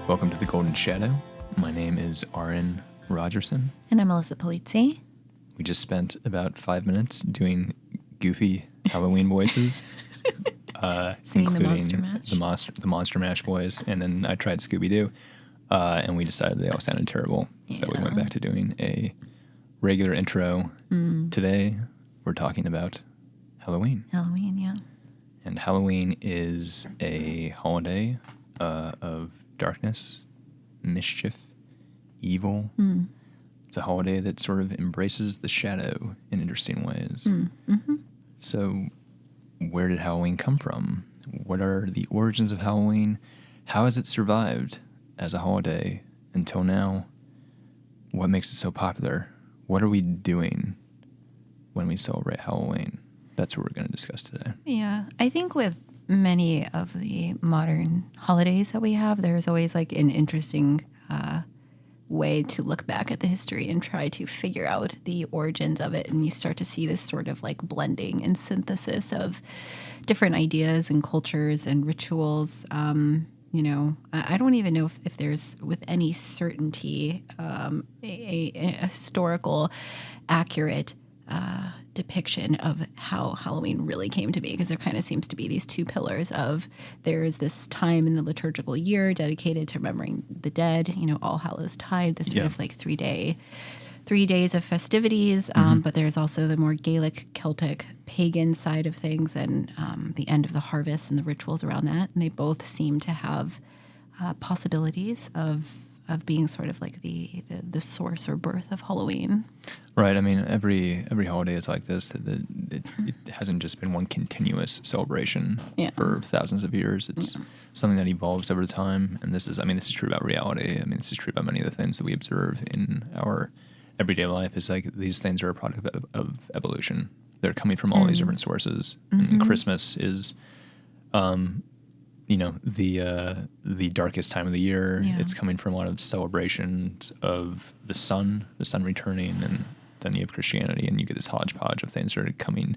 Welcome to the Golden Shadow. My name is Arran Rogerson. And I'm Alyssa Polizzi. We just spent about 5 minutes doing goofy Halloween voices. Singing the including Monster Mash. The Monster Mash voice. And then I tried Scooby-Doo. And we decided they all sounded terrible. So we went back to doing a regular intro. Today, we're talking about Halloween. Halloween, yeah. And Halloween is a holiday of darkness, mischief, evil. It's a holiday that sort of embraces the shadow in interesting ways. So where did Halloween come from? What are the origins of Halloween? How has it survived as a holiday until now? What makes it so popular? What are we doing when we celebrate Halloween? That's what we're going to discuss today. Yeah, I think with many of the modern holidays that we have, there's always like an interesting way to look back at the history and try to figure out the origins of it. And you start to see this sort of like blending and synthesis of different ideas and cultures and rituals. You know, I don't even know if there's with any certainty a historical accurate depiction of how Halloween really came to be, because there kind of seems to be these two pillars of there's this time in the liturgical year dedicated to remembering the dead, you know, All Hallows Tide, this sort of like 3 days of festivities, but there's also the more Gaelic, Celtic, pagan side of things and the end of the harvest and the rituals around that, and they both seem to have possibilities of being sort of like the source or birth of Halloween. Right. I mean, every holiday is like this. It hasn't just been one continuous celebration for thousands of years. It's something that evolves over time. And this is true about reality. I mean, this is true about many of the things that we observe in our everyday life. Is like these things are a product of evolution. They're coming from all these different sources. And Christmas is, the darkest time of the year. Yeah. It's coming from a lot of celebrations of the sun returning, and then you have Christianity, and you get this hodgepodge of things that are coming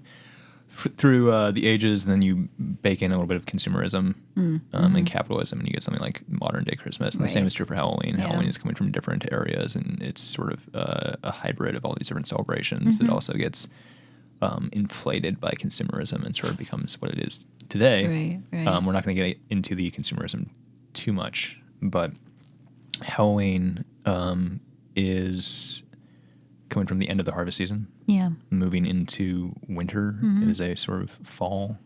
through the ages, and then you bake in a little bit of consumerism and capitalism, and you get something like modern day Christmas. And the same is true for Halloween. Yeah. Halloween is coming from different areas, and it's sort of a hybrid of all these different celebrations that also gets inflated by consumerism and sort of becomes what it is today. Right. We're not going to get into the consumerism too much, but Halloween is coming from the end of the harvest season. Yeah. Moving into winter. It is a sort of fall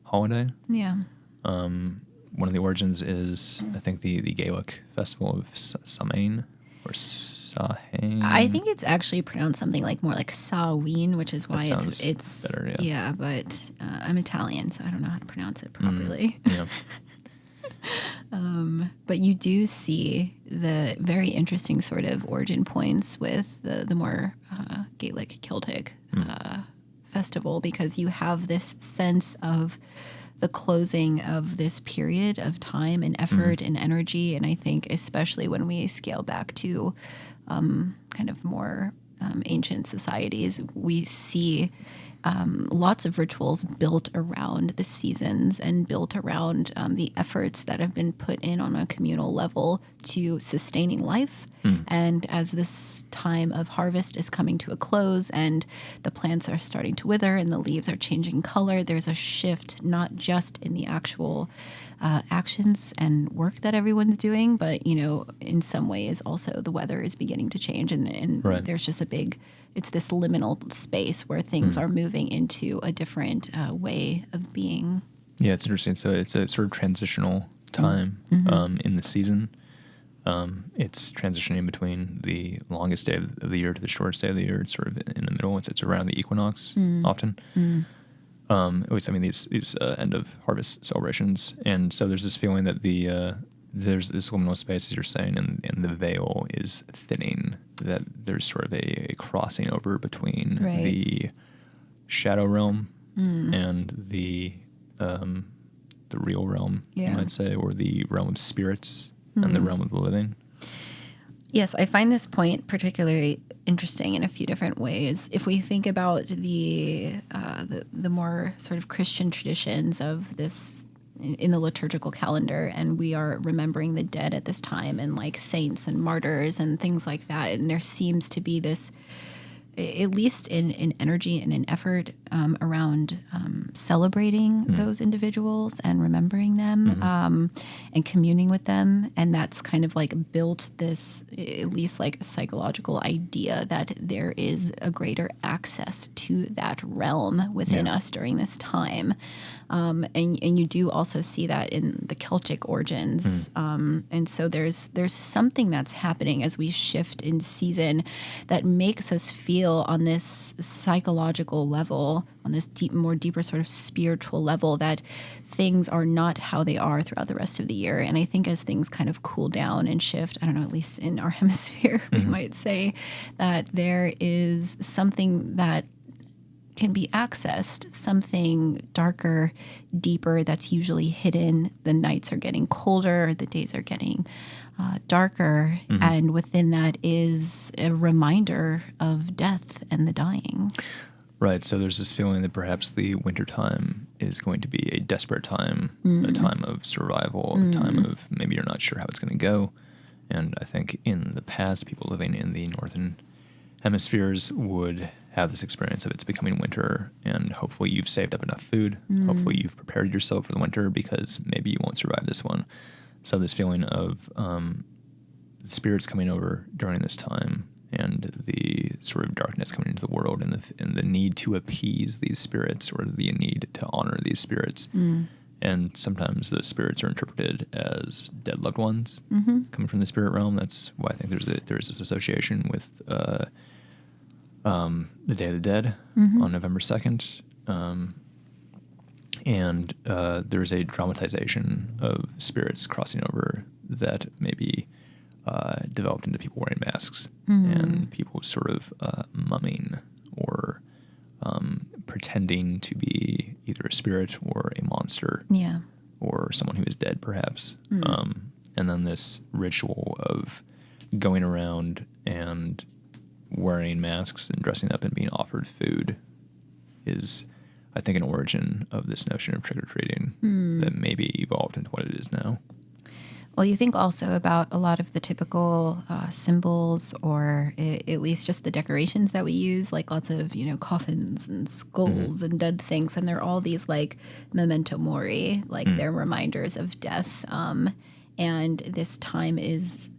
holiday. Yeah. One of the origins is, I think, the Gaelic festival of Samhain or Samhain. I think it's actually pronounced something like more like Samhain, which is why it's better. Yeah, but I'm Italian, so I don't know how to pronounce it properly. Yeah. But you do see the very interesting sort of origin points with the more Gaelic Celtic festival, because you have this sense of the closing of this period of time and effort and energy. And I think especially when we scale back to kind of more ancient societies, we see lots of rituals built around the seasons and built around the efforts that have been put in on a communal level to sustaining life. And as this time of harvest is coming to a close and the plants are starting to wither and the leaves are changing color, there's a shift not just in the actual actions and work that everyone's doing, but, you know, in some ways also the weather is beginning to change, and there's just it's this liminal space where things are moving into a different way of being. Yeah, it's interesting. So it's a sort of transitional time in the season. It's transitioning between the longest day of the year to the shortest day of the year. It's sort of in the middle. It's around the equinox often. These end of harvest celebrations, and so there's this feeling that there's this liminal space, as you're saying, and the veil is thinning. That there's sort of a crossing over between the shadow realm and the real realm, you might say, or the realm of spirits and the realm of the living. Yes, I find this point particularly interesting in a few different ways. If we think about the more sort of Christian traditions of this in the liturgical calendar, and we are remembering the dead at this time, and like saints and martyrs and things like that. And there seems to be this, at least in energy and in effort around celebrating those individuals and remembering them and communing with them. And that's kind of like built this, at least like psychological idea that there is a greater access to that realm within us during this time. And you do also see that in the Celtic origins. And so there's something that's happening as we shift in season that makes us feel on this psychological level, on this deeper sort of spiritual level, that things are not how they are throughout the rest of the year. And I think as things kind of cool down and shift, I don't know, at least in our hemisphere, we might say that there is something that can be accessed, something darker, deeper, that's usually hidden. The nights are getting colder, the days are getting darker, and within that is a reminder of death and the dying. Right, so there's this feeling that perhaps the winter time is going to be a desperate time, a time of survival, a time of maybe you're not sure how it's going to go. And I think in the past, people living in the northern hemispheres would have this experience of it's becoming winter, and hopefully you've saved up enough food. Hopefully you've prepared yourself for the winter because maybe you won't survive this one. So this feeling of the spirits coming over during this time, and the sort of darkness coming into the world, and the need to appease these spirits, or the need to honor these spirits. And sometimes those spirits are interpreted as dead loved ones coming from the spirit realm. That's why I think there's this association with the Day of the Dead on November 2nd. And there's a dramatization of spirits crossing over that maybe developed into people wearing masks and people sort of mumming or pretending to be either a spirit or a monster, or someone who is dead, perhaps. And then this ritual of going around and wearing masks and dressing up and being offered food is, I think, an origin of this notion of trick-or-treating that maybe evolved into what it is now. Well, you think also about a lot of the typical symbols, or at least just the decorations that we use, like lots of, coffins and skulls and dead things. And they're all these like memento mori, like they're reminders of death. And this time is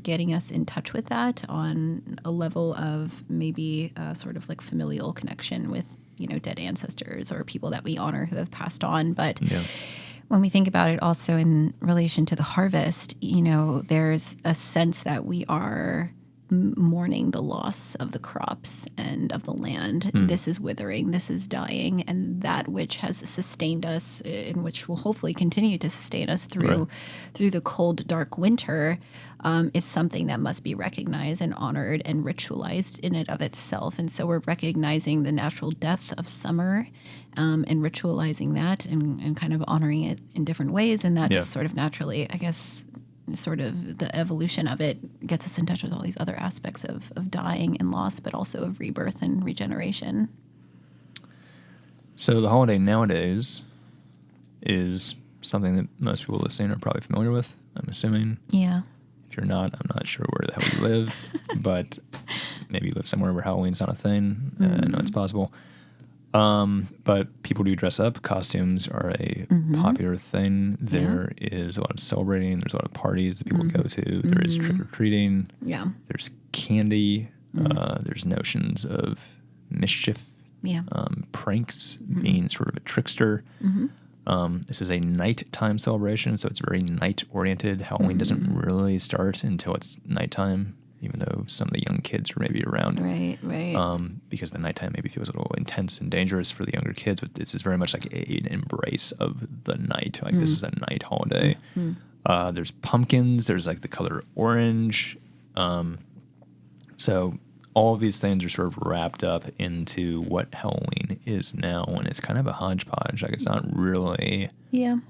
getting us in touch with that on a level of maybe sort of like familial connection with, dead ancestors or people that we honor who have passed on. But when we think about it also in relation to the harvest, there's a sense that we are mourning the loss of the crops and of the land. This is withering, this is dying, and that which has sustained us, and which will hopefully continue to sustain us through the cold, dark winter, is something that must be recognized and honored and ritualized in and of itself. And so we're recognizing the natural death of summer and ritualizing that and kind of honoring it in different ways. And that just sort of naturally, I guess, sort of the evolution of it gets us in touch with all these other aspects of dying and loss, but also of rebirth and regeneration. So the holiday nowadays is something that most people listening are probably familiar with, I'm assuming. Yeah. If you're not, I'm not sure where the hell you live, but maybe you live somewhere where Halloween's not a thing. I know it's possible. But people do dress up. Costumes are a popular thing. There is a lot of celebrating. There's a lot of parties that people go to. There is trick-or-treating. Yeah. There's candy. There's notions of mischief. Yeah. Pranks, being sort of a trickster. This is a nighttime celebration, so it's very night-oriented. Halloween doesn't really start until it's nighttime, even though some of the young kids are maybe around. Right. Because the nighttime maybe feels a little intense and dangerous for the younger kids, but this is very much like an embrace of the night. Like this is a night holiday. There's pumpkins. There's like the color orange. So all of these things are sort of wrapped up into what Halloween is now, and it's kind of a hodgepodge. Like it's not really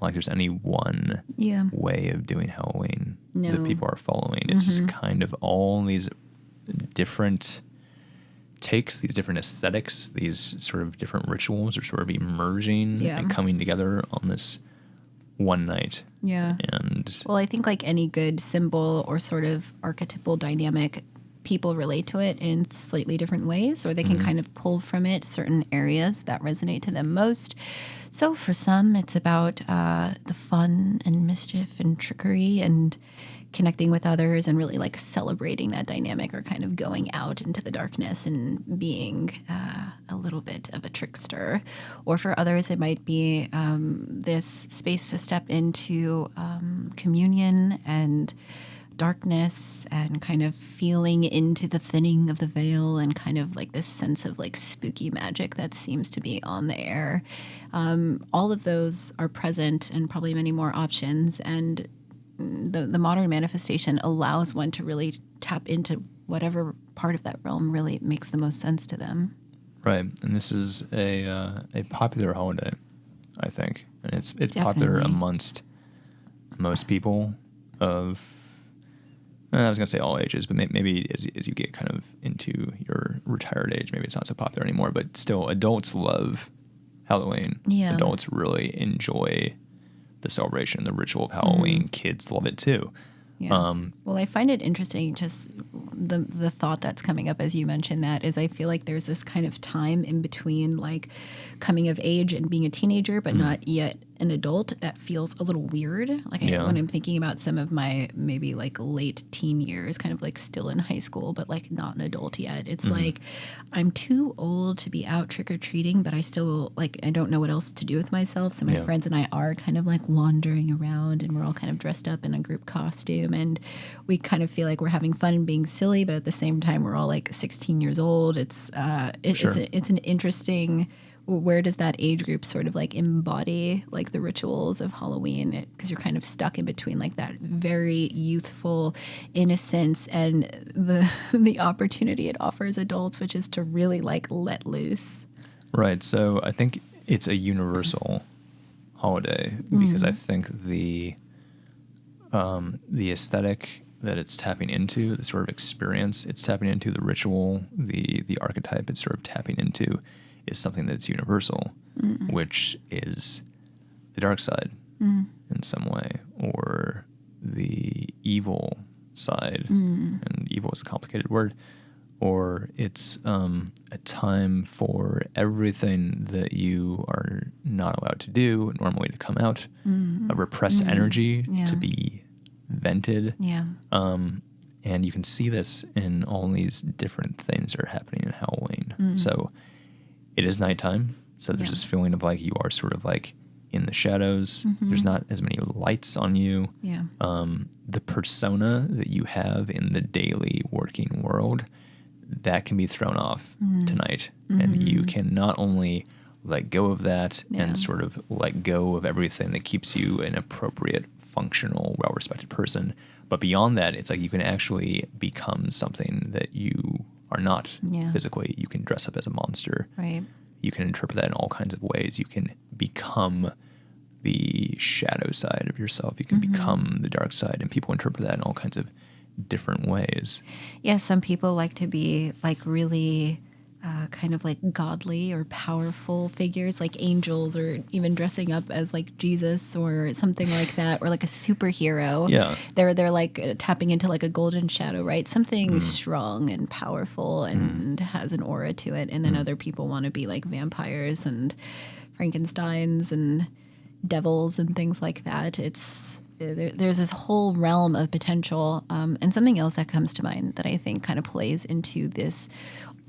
like there's any one way of doing Halloween that people are following. It's just kind of all these different takes, these different aesthetics, these sort of different rituals are sort of emerging and coming together on this one night. Yeah. And Well, I think like any good symbol or sort of archetypal dynamic, people relate to it in slightly different ways, or they can kind of pull from it certain areas that resonate to them most. So for some, it's about the fun and mischief and trickery and connecting with others and really like celebrating that dynamic, or kind of going out into the darkness and being a little bit of a trickster. Or for others, it might be this space to step into communion and darkness and kind of feeling into the thinning of the veil, and kind of like this sense of like spooky magic that seems to be on the air. All of those are present, and probably many more options. And the modern manifestation allows one to really tap into whatever part of that realm really makes the most sense to them. right, and this is a popular holiday, I think, and it's popular Definitely. amongst most people of, I was gonna say all ages, but maybe as you get kind of into your retired age, maybe it's not so popular anymore. But still, adults love Halloween. Yeah. Adults really enjoy the celebration, the ritual of Halloween. Kids love it too. Yeah. Well, I find it interesting, just the thought that's coming up as you mentioned that, is I feel like there's this kind of time in between like coming of age and being a teenager, but not yet an adult, that feels a little weird. Like when I'm thinking about some of my maybe like late teen years, kind of like still in high school, but like not an adult yet. It's like I'm too old to be out trick or treating, but I still like, I don't know what else to do with myself. So my friends and I are kind of like wandering around, and we're all kind of dressed up in a group costume, and we kind of feel like we're having fun and being silly, but at the same time we're all like 16 years old. It's it's an interesting, where does that age group sort of like embody like the rituals of Halloween? Because you're kind of stuck in between like that very youthful innocence and the opportunity it offers adults, which is to really like let loose. Right. So I think it's a universal holiday because I think the aesthetic that it's tapping into, the sort of experience it's tapping into, the ritual, the archetype it's sort of tapping into, is something that's universal, which is the dark side in some way, or the evil side. And evil is a complicated word. Or it's a time for everything that you are not allowed to do normally to come out, a repressed energy to be vented. Yeah. And you can see this in all these different things that are happening in Halloween. So it is nighttime. So there's this feeling of like you are sort of like in the shadows. There's not as many lights on you. Yeah. The persona that you have in the daily working world, that can be thrown off tonight. And you can not only let go of that and sort of let go of everything that keeps you an appropriate, functional, well-respected person, but beyond that, it's like you can actually become something that you are not physically. You can dress up as a monster. Right. You can interpret that in all kinds of ways. You can become the shadow side of yourself. You can become the dark side, and people interpret that in all kinds of different ways. Yeah, some people like to be like really kind of like godly or powerful figures, like angels, or even dressing up as like Jesus or something like that, or like a superhero. Yeah. They're like tapping into like a golden shadow, right? Something strong and powerful and has an aura to it. And then other people want to be like vampires and Frankensteins and devils and things like that. There's this whole realm of potential. And something else that comes to mind that I think kind of plays into this,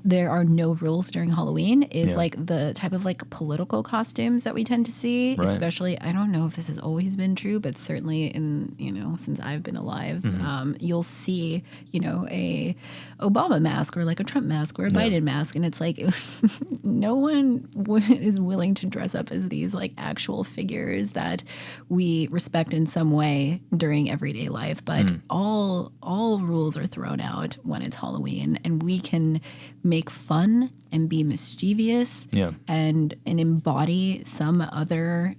there are no rules during Halloween, is like the type of like political costumes that we tend to see, especially, I don't know if this has always been true, but certainly in, since I've been alive, you'll see, a Obama mask or like a Trump mask or a Biden mask. And it's like, no one is willing to dress up as these like actual figures that we respect in some way during everyday life. But all rules are thrown out when it's Halloween, and we can make fun and be mischievous and embody some other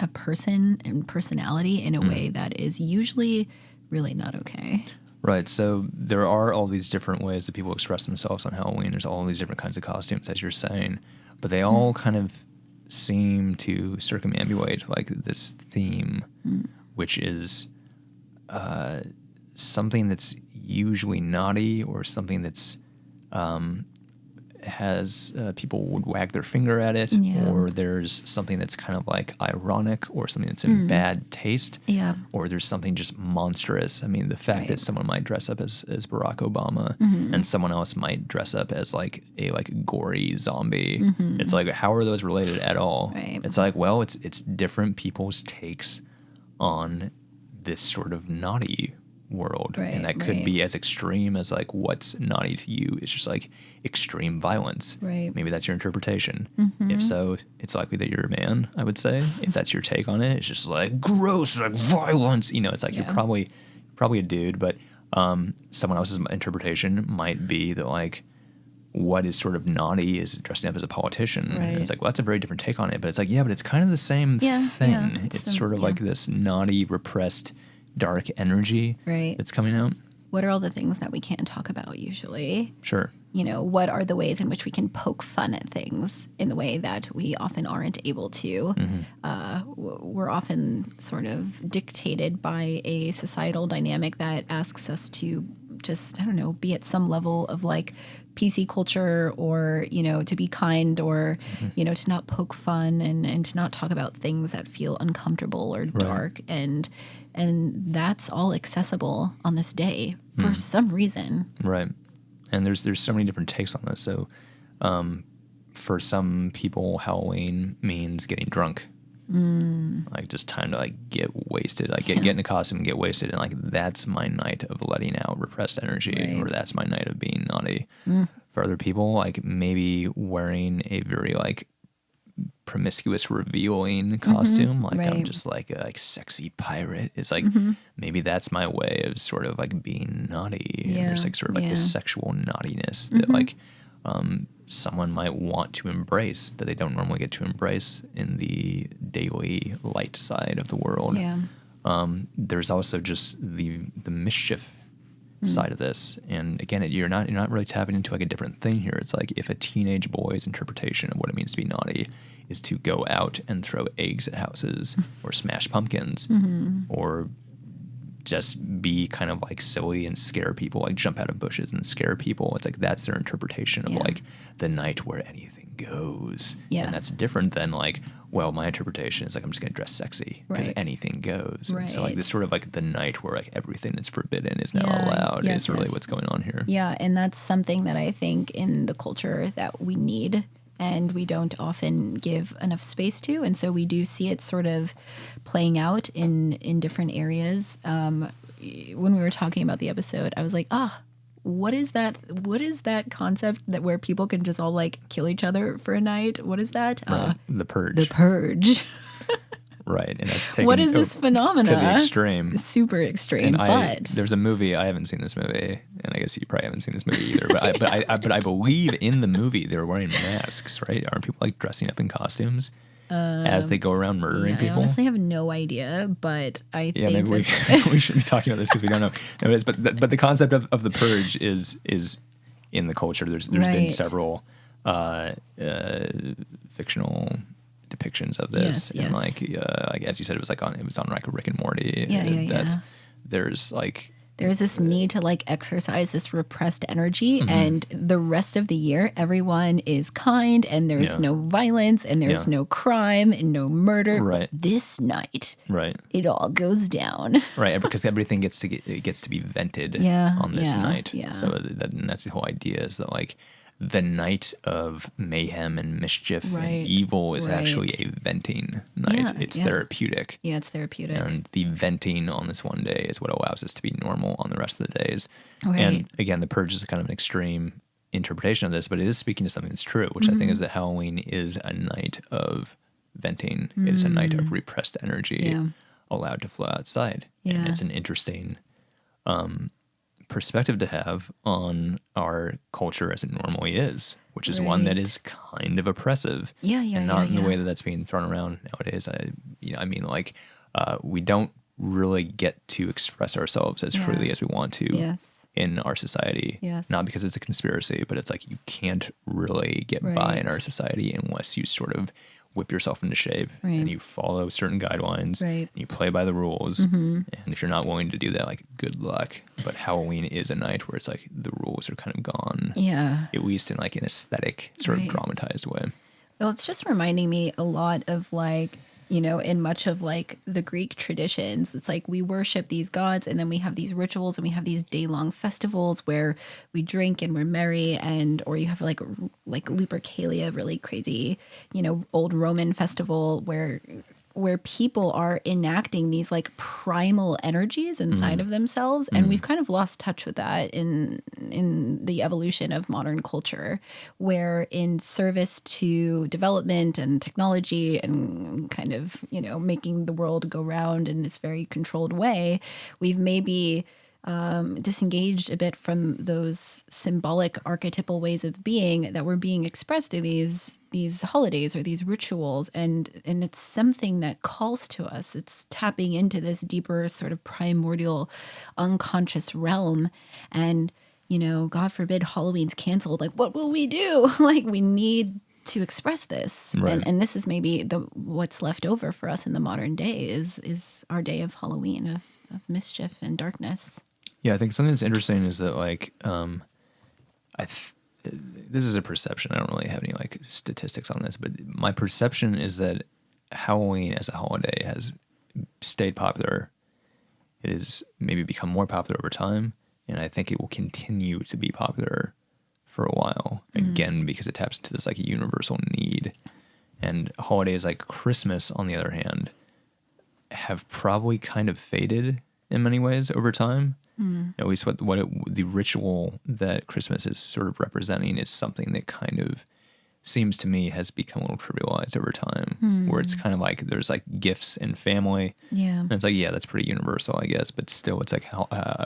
a person and personality in a way that is usually really not okay. Right. So there are all these different ways that people express themselves on Halloween. There's all these different kinds of costumes, as you're saying, but they all kind of seem to circumambulate like this theme, which is something that's usually naughty or something that's has people would wag their finger at it, or there's something that's kind of like ironic, or something that's in bad taste, or there's something just monstrous. I mean, the fact that someone might dress up as Barack Obama and someone else might dress up as like a gory zombie. It's like, how are those related at all? It's like, well, it's different people's takes on this sort of naughty world, and that could be as extreme as like what's naughty to you is just like extreme violence. Maybe that's your interpretation. If so, it's likely that you're a man, I would say. If that's your take on it, it's just like gross, like violence. You know, it's like you're probably a dude, but someone else's interpretation might be that like what is sort of naughty is dressing up as a politician. And it's like, well, that's a very different take on it, but it's like, yeah, but it's kind of the same thing. It's sort of like this naughty, repressed, dark energy that's coming out. What are all the things that we can't talk about usually? Sure. You know, what are the ways in which we can poke fun at things in the way that we often aren't able to? We're often sort of dictated by a societal dynamic that asks us to just, I don't know, be at some level of like PC culture, or, you know, to be kind, or, you know, to not poke fun and to not talk about things that feel uncomfortable or dark. And that's all accessible on this day for some reason. Right. And there's so many different takes on this. So for some people, Halloween means getting drunk. Like just time to like get wasted, like get in a costume and get wasted. And like, that's my night of letting out repressed energy, or that's my night of being naughty. For other people, like maybe wearing a very like promiscuous, revealing costume, like I'm just like a sexy pirate. It's like maybe that's my way of sort of like being naughty. And there's like sort of like this sexual naughtiness that like someone might want to embrace that they don't normally get to embrace in the daily light side of the world. There's also just the mischief side of this, and again, you're not really tapping into like a different thing here. It's like if a teenage boy's interpretation of what it means to be naughty is to go out and throw eggs at houses or smash pumpkins or just be kind of like silly and scare people, like jump out of bushes and scare people. It's like that's their interpretation of like the night where anything goes. And that's different than like, well, my interpretation is like I'm just going to dress sexy because anything goes. And so like this sort of like the night where like everything that's forbidden is now allowed is really what's going on here. Yeah, and that's something that I think in the culture that we need and we don't often give enough space to. And so we do see it sort of playing out in different areas. When we were talking about the episode, I was like, what is that? What is that concept that where people can just all like kill each other for a night? What is that? The Purge. The Purge. Right, and that's taken what is this phenomena? To the extreme. Super extreme. But there's a movie, I haven't seen this movie, and I guess you probably haven't seen this movie either. But I believe in the movie they're wearing masks, right? Aren't people like dressing up in costumes as they go around murdering people? I honestly have no idea, but I think maybe we shouldn't be talking about this because we don't know. No, but the concept of the Purge is in the culture. There's been several fictional depictions of this, and like as you said, it was on like Rick and Morty. There's this need to like exercise this repressed energy, and the rest of the year everyone is kind and there's no violence and there's no crime and no murder. But this night, it all goes down. Because everything gets to be vented on this night. So that's the whole idea, is that like the night of mayhem and mischief and evil is actually a venting night. It's therapeutic. Yeah, it's therapeutic. And the venting on this one day is what allows us to be normal on the rest of the days. And again, the Purge is kind of an extreme interpretation of this, but it is speaking to something that's true, which I think is that Halloween is a night of venting. It is a night of repressed energy allowed to flow outside. And it's an interesting perspective to have on our culture as it normally is, which is one that is kind of oppressive, and not in the way that that's being thrown around nowadays. We don't really get to express ourselves as freely as we want to in our society. Not because it's a conspiracy, but it's like you can't really get by in our society unless you sort of whip yourself into shape Right. and you follow certain guidelines Right. and you play by the rules. And if you're not willing to do that, like, good luck. But Halloween is a night where it's like the rules are kind of gone. Yeah. At least in like an aesthetic sort of dramatized way. Well, it's just reminding me a lot of like, in much of like the Greek traditions, it's like we worship these gods and then we have these rituals and we have these day-long festivals where we drink and we're merry, and or you have like Lupercalia, really crazy, old Roman festival where people are enacting these like primal energies inside of themselves, and we've kind of lost touch with that in the evolution of modern culture, where in service to development and technology and kind of making the world go round in this very controlled way, we've maybe disengaged a bit from those symbolic archetypal ways of being that were being expressed through these holidays or these rituals, and it's something that calls to us. It's tapping into this deeper sort of primordial unconscious realm, and God forbid Halloween's canceled, like what will we do? Like we need to express this, Right. and this is maybe what's left over for us in the modern day is our day of Halloween, of mischief and darkness. Yeah, I think something that's interesting is that like this is a perception. I don't really have any like statistics on this, but my perception is that Halloween as a holiday has stayed popular. It has maybe become more popular over time, and I think it will continue to be popular for a while, again, because it taps into this like universal need. And holidays like Christmas, on the other hand, have probably kind of faded in many ways over time. At least the ritual that Christmas is sort of representing is something that kind of seems to me has become a little trivialized over time, where it's kind of like there's like gifts and family. Yeah. And it's like, yeah, that's pretty universal, I guess. But still, it's like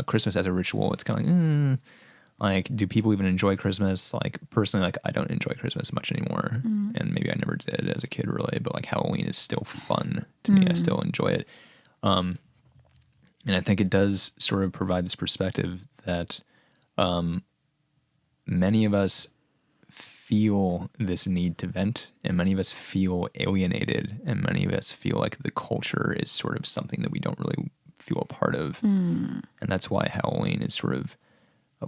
Christmas as a ritual. It's kind of like, do people even enjoy Christmas? Like, personally, like, I don't enjoy Christmas much anymore. And maybe I never did as a kid, really. But like, Halloween is still fun to me. I still enjoy it. And I think it does sort of provide this perspective that many of us feel this need to vent, and many of us feel alienated, and many of us feel like the culture is sort of something that we don't really feel a part of. And that's why Halloween is sort of,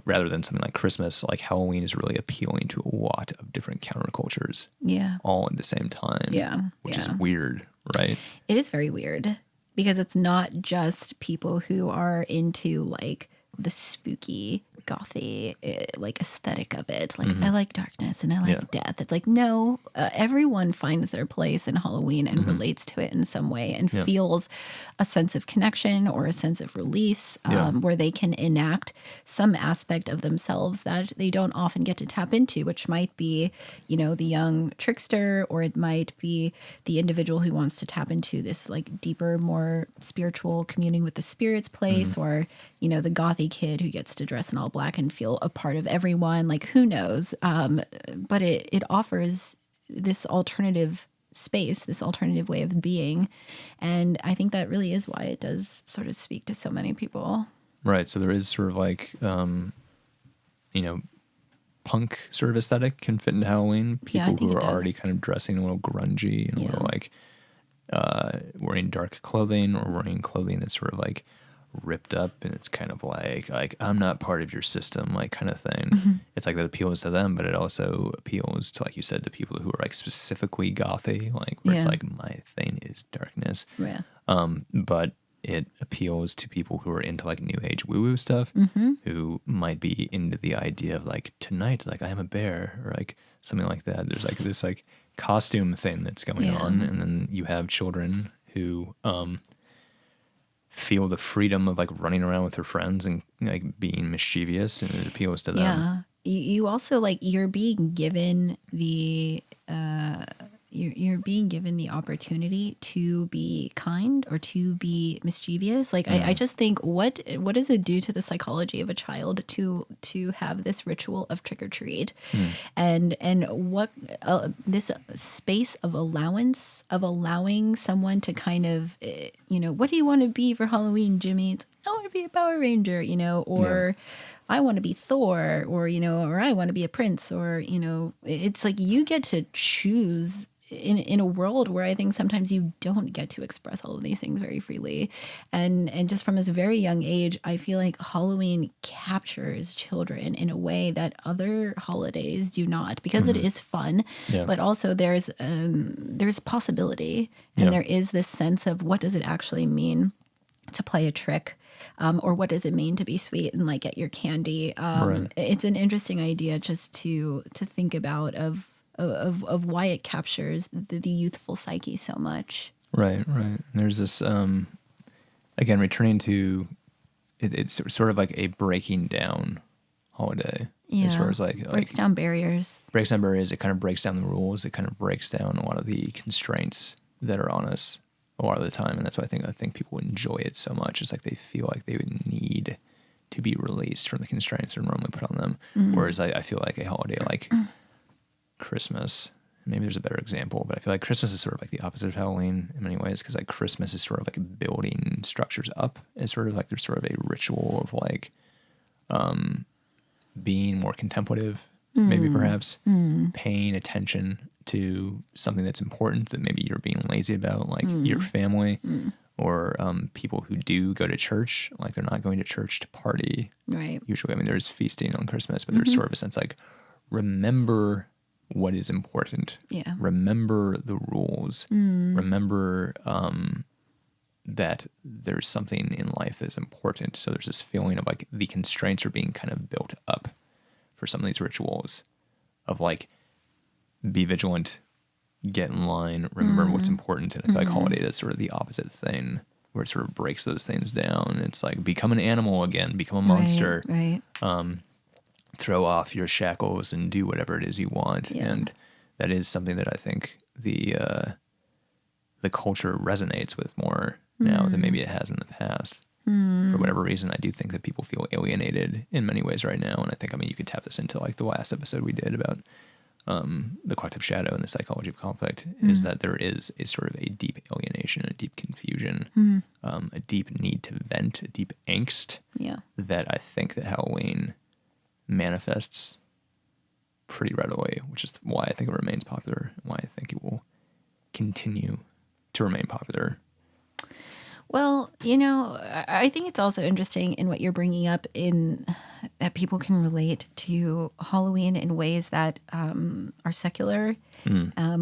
rather than something like Christmas, like Halloween is really appealing to a lot of different countercultures. Yeah. All at the same time. Yeah. Which is weird, right? It is very weird because it's not just people who are into like the spooky, gothy, like aesthetic of it. Like I like darkness and I like death. It's like, no, everyone finds their place in Halloween and relates to it in some way and feels a sense of connection or a sense of release, where they can enact some aspect of themselves that they don't often get to tap into, which might be, the young trickster, or it might be the individual who wants to tap into this like deeper, more spiritual communing with the spirits place, or, the gothy kid who gets to dress in all black and feel a part of everyone. Like, who knows? But it offers this alternative space, this alternative way of being. And I think that really is why it does sort of speak to so many people. Right. So there is sort of like, punk sort of aesthetic can fit into Halloween. People who are already kind of dressing a little grungy and a little like wearing dark clothing, or wearing clothing that's sort of like ripped up, and it's kind of like I'm not part of your system, like kind of thing. It's like that appeals to them, but it also appeals to, like you said, to people who are like specifically gothy, like where it's like, my thing is darkness. Yeah. But it appeals to people who are into like new age woo-woo stuff, who might be into the idea of like, tonight, like I am a bear, or like something like that. There's like this like costume thing that's going on, and then you have children who feel the freedom of like running around with their friends and like being mischievous, and it appeals to them. Yeah. You also like, you're being given the you're being given the opportunity to be kind or to be mischievous. Like I just think, what does it do to the psychology of a child to have this ritual of trick or treat, and what this space of allowance, of allowing someone to kind of what do you want to be for Halloween, Jimmy? It's, I want want to be a Power Ranger, or I want to be Thor, or, or I want to be a prince, or, it's like you get to choose in a world where I think sometimes you don't get to express all of these things very freely. And just from this very young age, I feel like Halloween captures children in a way that other holidays do not, because it is fun, but also there's possibility, and there is this sense of what does it actually mean to play a trick, or what does it mean to be sweet and like get your candy. It's an interesting idea just to think about of why it captures the youthful psyche so much. Right. There's this, again, returning to it's sort of like a breaking down holiday. Yeah. As far as like breaks down barriers. It kind of breaks down the rules. It kind of breaks down a lot of the constraints that are on us a lot of the time. And that's why I think people enjoy it so much. It's like they feel like they would need to be released from the constraints that are normally put on them. Whereas I feel like a holiday like Christmas, maybe there's a better example, but I feel like Christmas is sort of like the opposite of Halloween in many ways, because like Christmas is sort of like building structures up. It's sort of like there's sort of a ritual of like being more contemplative, maybe perhaps paying attention to something that's important that maybe you're being lazy about, like your family or people who do go to church, like they're not going to church to party. Right. Usually, I mean, there's feasting on Christmas, but there's sort of a sense like remember what is important. Yeah. Remember the rules. Remember that there's something in life that's important. So there's this feeling of like the constraints are being kind of built up for some of these rituals of like be vigilant, get in line, remember what's important. And I feel like holiday is sort of the opposite thing, where it sort of breaks those things down. It's like become an animal again, become a monster. Right. Throw off your shackles and do whatever it is you want. Yeah. And that is something that I think the culture resonates with more now than maybe it has in the past. For whatever reason, I do think that people feel alienated in many ways right now. And I think, I mean, you could tap this into like the last episode we did about the collective shadow and the psychology of conflict, is that there is a sort of a deep alienation, a deep confusion, a deep need to vent, a deep angst that I think that Halloween manifests pretty readily, which is why I think it remains popular and why I think it will continue to remain popular. Well, I think it's also interesting in what you're bringing up in that people can relate to Halloween in ways that are secular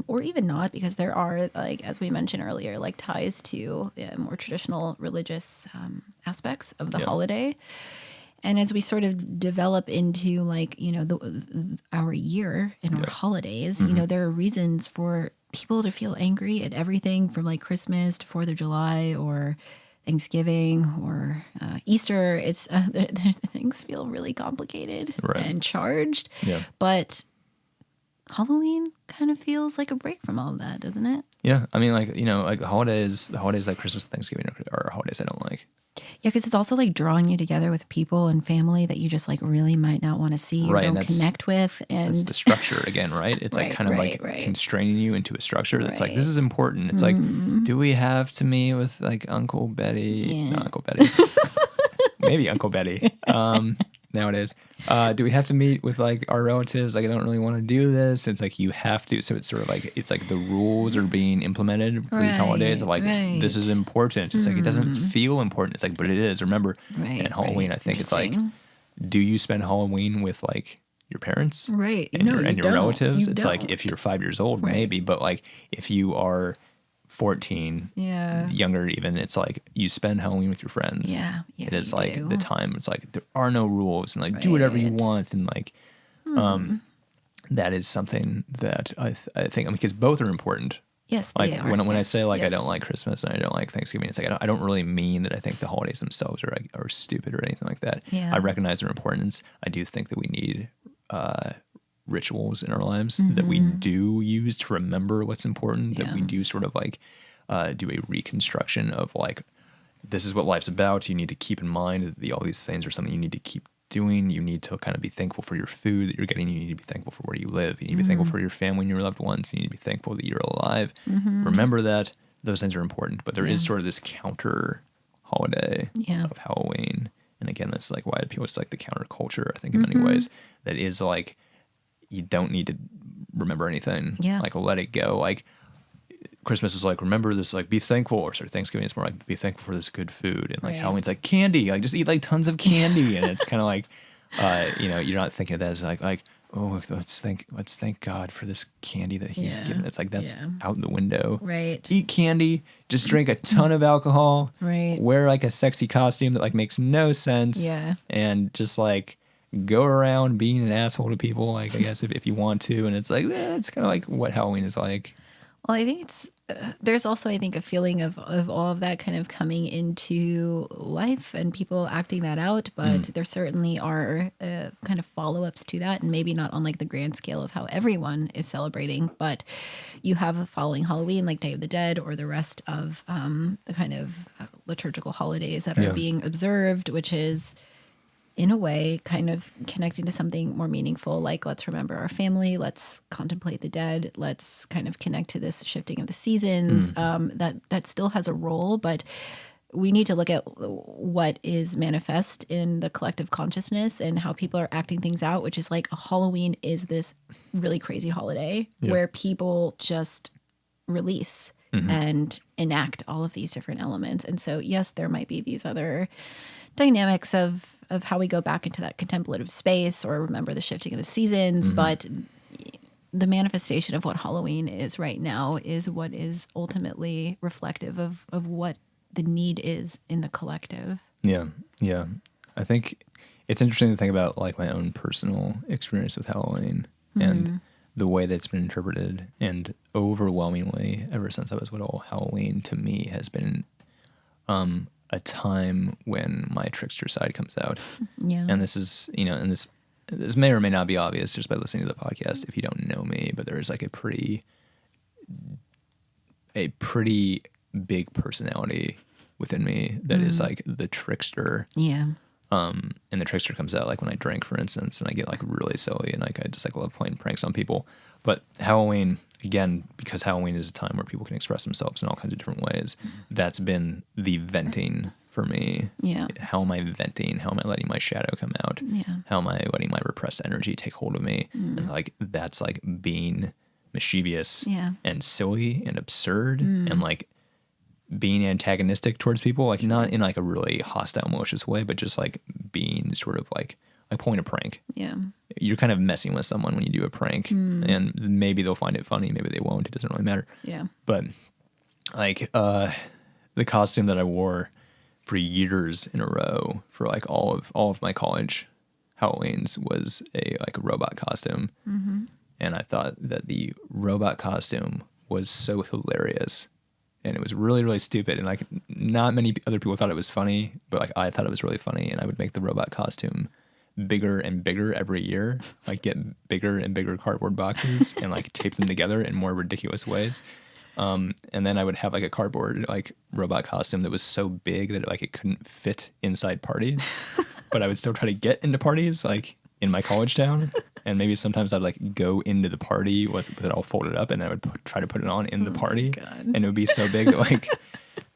or even not, because there are, like, as we mentioned earlier, like ties to more traditional religious aspects of the holiday. And as we sort of develop into like, our year and our holidays, there are reasons for people to feel angry at everything from like Christmas to 4th of July or Thanksgiving or Easter. It's things feel really complicated and charged. Yeah. But Halloween kind of feels like a break from all of that, doesn't it? Yeah. I mean, like, like the holidays like Christmas and Thanksgiving are holidays I don't like. Yeah, because it's also like drawing you together with people and family that you just like really might not want to see or don't connect with. And that's the structure again, right? It's like kind of like constraining you into a structure that's like, this is important. It's like, do we have to meet with like Uncle Betty? Yeah. Not Uncle Betty. Maybe Uncle Betty. Nowadays. Do we have to meet with like our relatives? Like, I don't really want to do this. It's like you have to. So it's sort of like, it's like the rules are being implemented for these holidays of like, this is important. It's like, it doesn't feel important. It's like, but it is. Remember, and Halloween, I think it's like, do you spend Halloween with like your parents? Right. And your relatives? It's like, if you're 5 years old, maybe. But like, if you are 14, younger even, it's like you spend Halloween with your friends. Yeah, it is like the time. It's like there are no rules and like do whatever you want and like that is something that I think, because both are important. Yes, like they are. When I say like I don't like Christmas and I don't like Thanksgiving, it's like I don't really mean that I think the holidays themselves are stupid or anything like that. Yeah. I recognize their importance. I do think that we need rituals in our lives that we do use to remember what's important, that we do sort of like do a reconstruction of like, this is what life's about. You need to keep in mind that all these things are something you need to keep doing. You need to kind of be thankful for your food that you're getting. You need to be thankful for where you live. You need to be thankful for your family and your loved ones. You need to be thankful that you're alive. Remember that those things are important, but there is sort of this counter holiday Yeah. of Halloween. And again, that's like why it appeals to like the counterculture, I think, in many ways. That is like, you don't need to remember anything. Yeah. Like, let it go. Like, Christmas is like, remember this, like, be thankful. Or sorry, Thanksgiving is more like, be thankful for this good food. And like, Right. Halloween's like, candy. Like, just eat like tons of candy. And it's kind of like, you know, you're not thinking of that as like, oh, let's thank God for this candy that he's given. It's like, that's out the window. Right. Eat candy, just drink a ton of alcohol, Right. wear like a sexy costume that like makes no sense. Yeah. And just like go around being an asshole to people, like, I guess if you want to. And it's like, it's kind of like what Halloween is like. Well, I think it's there's also, I think, a feeling of all of that kind of coming into life and people acting that out. But there certainly are kind of follow-ups to that, and maybe not on like the grand scale of how everyone is celebrating. But you have following Halloween, like Day of the Dead, or the rest of the kind of liturgical holidays that are being observed, which is, in a way, kind of connecting to something more meaningful, like let's remember our family, let's contemplate the dead, let's kind of connect to this shifting of the seasons. That still has a role, but we need to look at what is manifest in the collective consciousness and how people are acting things out, which is like Halloween is this really crazy holiday where people just release and enact all of these different elements. And so, yes, there might be these other dynamics of how we go back into that contemplative space or remember the shifting of the seasons, but the manifestation of what Halloween is right now is what is ultimately reflective of what the need is in the collective. Yeah. I think it's interesting to think about like my own personal experience with Halloween and the way that's been interpreted. And overwhelmingly, ever since I was little, Halloween to me has been a time when my trickster side comes out. Yeah. And this is, you know, and this may or may not be obvious just by listening to the podcast if you don't know me, but there is like a pretty big personality within me that is like the trickster. Yeah. And the trickster comes out like when I drink, for instance, and I get like really silly and like I just like love playing pranks on people. But Halloween, again, because Halloween is a time where people can express themselves in all kinds of different ways, that's been the venting for me. Yeah. How am I venting? How am I letting my shadow come out? Yeah. How am I letting my repressed energy take hold of me? And like that's like being mischievous and silly and absurd and like being antagonistic towards people, like not in like a really hostile, malicious way, but just like being sort of like pulling a prank. Yeah. You're kind of messing with someone when you do a prank, and maybe they'll find it funny, maybe they won't. It doesn't really matter. Yeah. But like the costume that I wore for years in a row for like all of my college Halloweens was a robot costume, and I thought that the robot costume was so hilarious. And it was really, really stupid. And like not many other people thought it was funny, but like I thought it was really funny. And I would make the robot costume bigger and bigger every year, like get bigger and bigger cardboard boxes and like tape them together in more ridiculous ways. And then I would have like a cardboard like robot costume that was so big that like it couldn't fit inside parties, but I would still try to get into parties like in my college town. And maybe sometimes I'd like go into the party with it all folded up, and I would try to put it on in the party, and it would be so big that like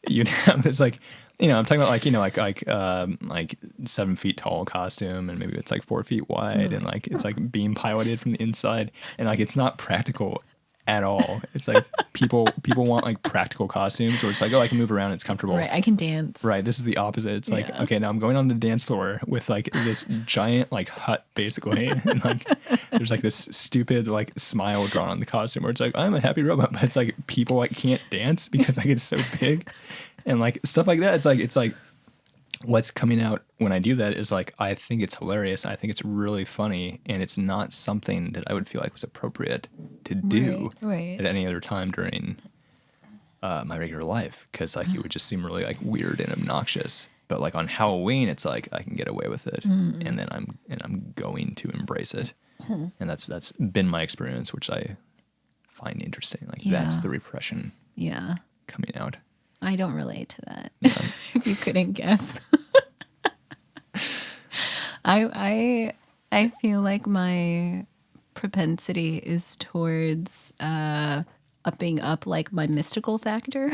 you'd have this like, you know, I'm talking about like, you know, like 7 feet tall costume, and maybe it's like 4 feet wide, and like it's like being piloted from the inside, and like it's not practical at all. It's like people want like practical costumes where it's like, oh, I can move around, it's comfortable. Right, I can dance. Right, this is the opposite. It's like, okay, now I'm going on the dance floor with like this giant like hut basically, and like there's like this stupid like smile drawn on the costume where it's like, I'm a happy robot, but it's like people like can't dance because like it's so big, and like stuff like that. It's like what's coming out when I do that is like, I think it's hilarious. I think it's really funny, and it's not something that I would feel like was appropriate to do at any other time during my regular life, because like it would just seem really like weird and obnoxious. But like on Halloween, it's like I can get away with it, and then I'm going to embrace it, and that's been my experience, which I find interesting. Like that's the repression coming out. I don't relate to that. If you couldn't guess. I feel like my propensity is towards upping up like my mystical factor.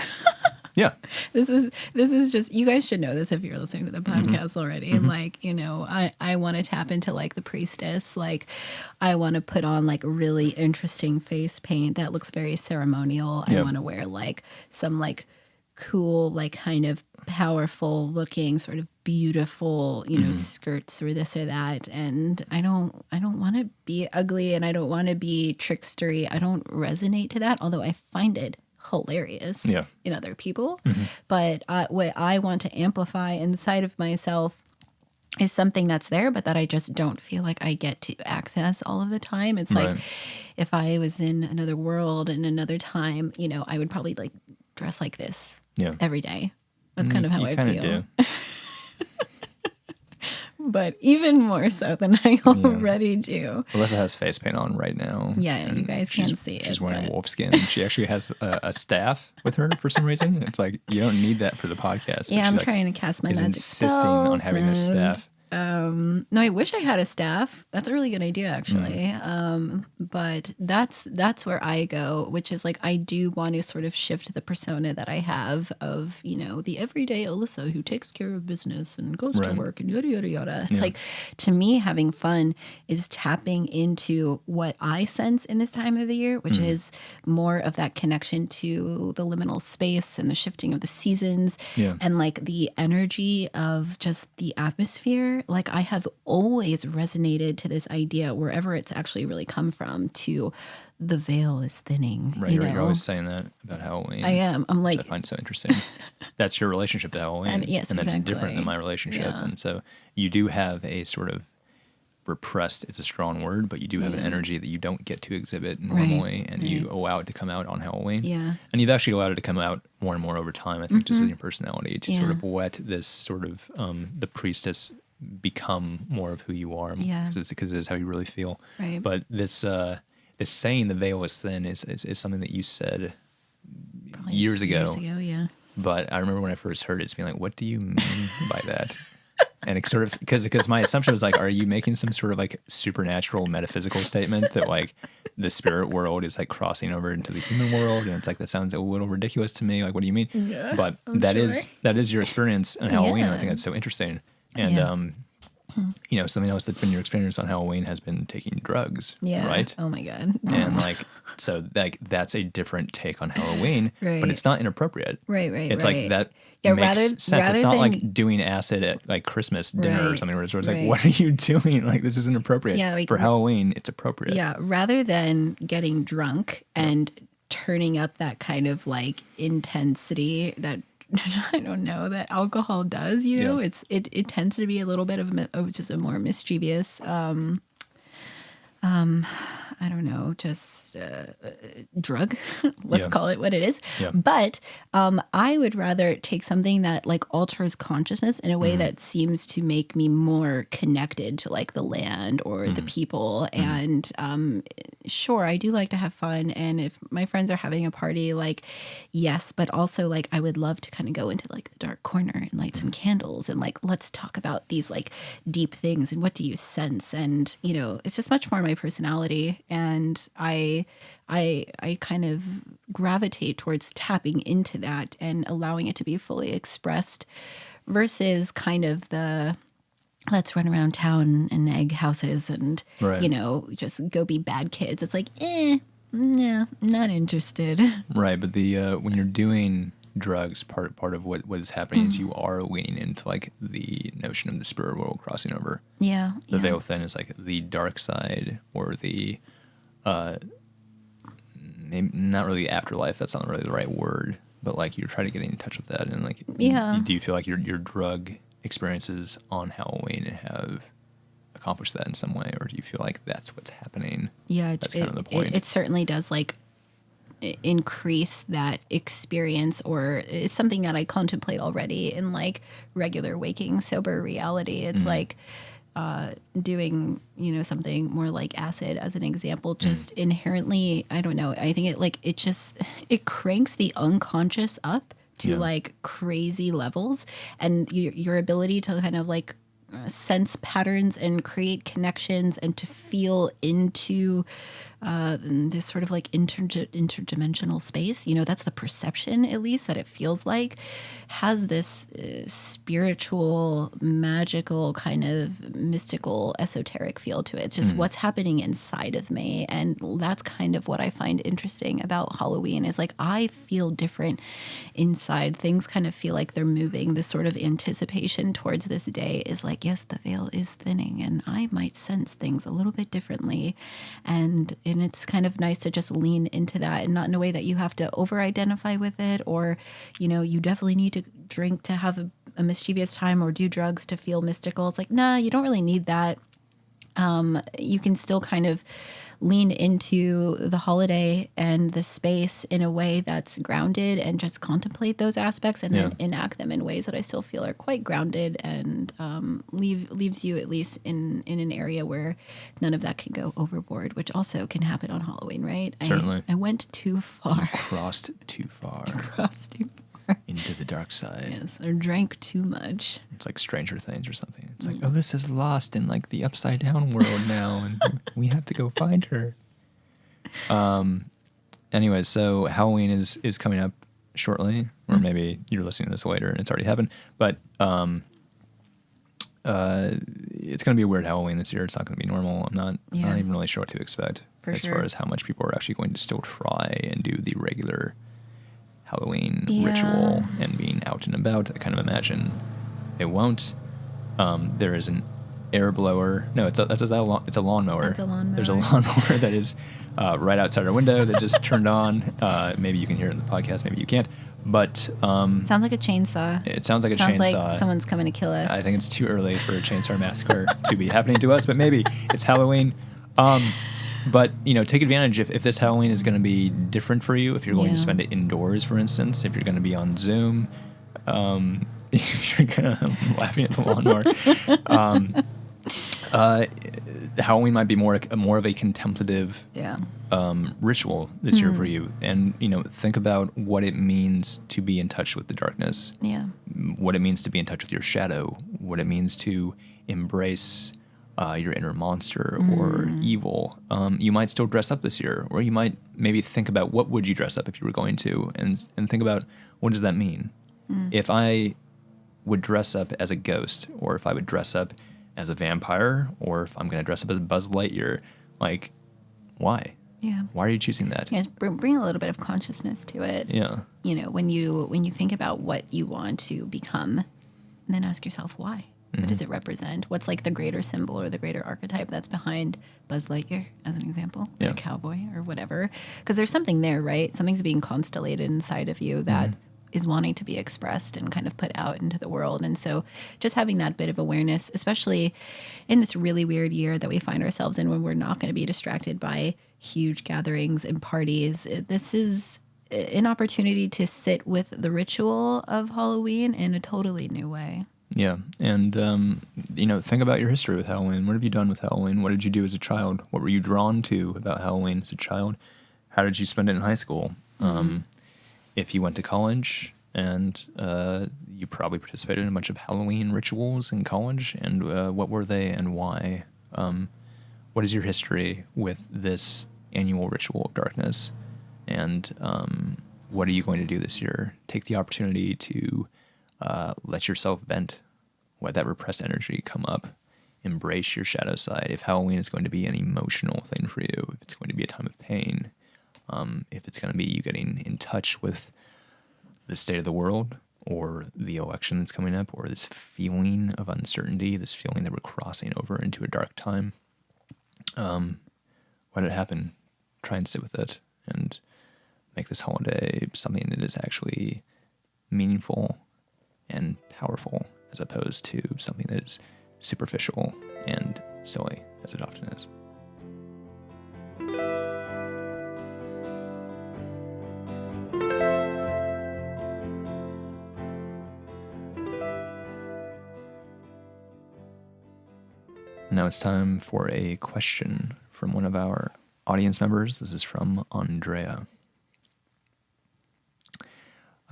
Yeah. This is just, you guys should know this if you're listening to the podcast already. And like, you know, I want to tap into like the priestess. Like I want to put on like really interesting face paint that looks very ceremonial. I want to wear like some like cool, like kind of powerful looking sort of beautiful, you know, skirts or this or that. And I don't want to be ugly and I don't want to be trickstery. I don't resonate to that, although I find it hilarious in other people. But what I want to amplify inside of myself is something that's there, but that I just don't feel like I get to access all of the time. It's like if I was in another world and another time, you know, I would probably like dress like this every day. That's kind of how I feel. Do. But even more so than I already do. Alyssa has face paint on right now. Yeah, you guys can't see it. She's wearing wolf skin. And she actually has a staff with her for some reason. It's like, you don't need that for the podcast. Yeah, I'm trying to cast my magic insisting spells on having this staff. No, I wish I had a staff. That's a really good idea, actually. But that's where I go, which is like I do want to sort of shift the persona that I have of, you know, the everyday Alyssa who takes care of business and goes to work and yada yada yada. It's like, to me, having fun is tapping into what I sense in this time of the year, which is more of that connection to the liminal space and the shifting of the seasons and like the energy of just the atmosphere. Like I have always resonated to this idea, wherever it's actually really come from, to the veil is thinning. Right, you're always saying that about Halloween. I am. I'm like, I find so interesting. That's your relationship to Halloween, and that's different than my relationship. And so you do have a sort of repressed, it's a strong word, but you do have an energy that you don't get to exhibit normally, and you allow it to come out on Halloween. Yeah. And you've actually allowed it to come out more and more over time, I think, just in your personality, to sort of let this sort of the priestess become more of who you are, because it is how you really feel. Right. But this saying the veil is thin is something that you said probably years ago. Yeah. But I remember when I first heard it, it's being like, what do you mean by that? And it's sort of because my assumption was like, are you making some sort of like supernatural metaphysical statement that like the spirit world is like crossing over into the human world? And it's like, that sounds a little ridiculous to me. Like, what do you mean? Yeah, but that is your experience on Halloween. And I think that's so interesting. And, you know, something else that's been your experience on Halloween has been taking drugs, right? Oh my God. And like, so like that's a different take on Halloween, but it's not inappropriate. Right. It's like that makes sense. It's not like doing acid at like Christmas dinner or something where it's like, what are you doing? Like, this isn't appropriate. Yeah, like, for Halloween, it's appropriate. Yeah, rather than getting drunk and turning up that kind of like intensity that I don't know that alcohol does, you know, it tends to be a little bit of just a more mischievous, I don't know, just drug. Let's call it what it is. Yeah. But I would rather take something that like alters consciousness in a way that seems to make me more connected to like the land or the people. And sure, I do like to have fun. And if my friends are having a party, like, yes, but also like I would love to kind of go into like the dark corner and light some candles and like, let's talk about these like deep things and what do you sense? And, you know, it's just much more my personality. And I kind of gravitate towards tapping into that and allowing it to be fully expressed versus kind of the let's run around town and egg houses and, you know, just go be bad kids. It's like, no, not interested. Right. But the when you're doing drugs, part of what is happening is you are leaning into like the notion of the spirit world crossing over. Yeah. The veil thin is like the dark side or the maybe not really afterlife. That's not really the right word, but like you're trying to get in touch with that. And like, do you feel like your drug experiences on Halloween have accomplished that in some way, or do you feel like that's what's happening? Yeah, that's kind of the point. It certainly does like increase that experience, or it's something that I contemplate already in like regular waking sober reality. It's like doing, you know, something more like acid as an example, just inherently, I don't know, I think it cranks the unconscious up to like crazy levels, and your ability to kind of like sense patterns and create connections and to feel into this sort of like interdimensional space, that's the perception, at least, that it feels like, has this spiritual, magical, kind of mystical, esoteric feel to it. It's just what's happening inside of me. And that's kind of what I find interesting about Halloween is like, I feel different inside. Things kind of feel like they're moving. This sort of anticipation towards this day is like, yes, the veil is thinning and I might sense things a little bit differently. And it's kind of nice to just lean into that, and not in a way that you have to over-identify with it, or, you definitely need to drink to have a mischievous time or do drugs to feel mystical. It's like, nah, you don't really need that. You can still kind of lean into the holiday and the space in a way that's grounded and just contemplate those aspects and then enact them in ways that I still feel are quite grounded and leaves you at least in an area where none of that can go overboard, which also can happen on Halloween, right? Certainly. I went too far. Crossed too far. Crossed too far. Into the dark side. Yes, or drank too much. It's like Stranger Things or something. It's like, Alyssa's lost in like the upside down world now, and we have to go find her. Anyways, so Halloween is coming up shortly, or maybe you're listening to this later and it's already happened. But it's going to be a weird Halloween this year. It's not going to be normal. I'm not even really sure what to expect far as how much people are actually going to still try and do the regular Halloween ritual and being out and about. I kind of imagine they won't. There is an air blower. No, it's a lawnmower. It's a lawnmower. There's a lawnmower that is right outside our window that just turned on. Maybe you can hear it in the podcast. Maybe you can't. But sounds like a chainsaw. It sounds like a chainsaw. Sounds like someone's coming to kill us. I think it's too early for a chainsaw massacre to be happening to us, but maybe it's Halloween. But, take advantage if this Halloween is going to be different for you, if you're going to spend it indoors, for instance, if you're going to be on Zoom, if you're going to, I'm laughing at the lawnmower. Halloween might be more of a contemplative ritual this year for you. And, think about what it means to be in touch with the darkness. Yeah. What it means to be in touch with your shadow. What it means to embrace your inner monster or evil. You might still dress up this year, or you might maybe think about what would you dress up if you were going to, and think about what does that mean. If I would dress up as a ghost, or if I would dress up as a vampire, or if I'm going to dress up as Buzz Lightyear, like, why? Yeah. Why are you choosing that? Yeah, bring a little bit of consciousness to it. Yeah. When you think about what you want to become, then ask yourself why. What does it represent? What's like the greater symbol or the greater archetype that's behind Buzz Lightyear, as an example, a cowboy or whatever? Because there's something there, right? Something's being constellated inside of you that is wanting to be expressed and kind of put out into the world. And so just having that bit of awareness, especially in this really weird year that we find ourselves in when we're not going to be distracted by huge gatherings and parties, this is an opportunity to sit with the ritual of Halloween in a totally new way. Yeah, and think about your history with Halloween. What have you done with Halloween? What did you do as a child? What were you drawn to about Halloween as a child? How did you spend it in high school? If you went to college, and you probably participated in a bunch of Halloween rituals in college, and what were they and why? What is your history with this annual ritual of darkness? And what are you going to do this year? Take the opportunity to let yourself vent, let that repressed energy come up, embrace your shadow side. If Halloween is going to be an emotional thing for you, if it's going to be a time of pain, if it's going to be you getting in touch with the state of the world or the election that's coming up, or this feeling of uncertainty, this feeling that we're crossing over into a dark time, let it happen. Try and sit with it and make this holiday something that is actually meaningful and powerful, as opposed to something that is superficial and silly, as it often is. Now it's time for a question from one of our audience members. This is from Andrea.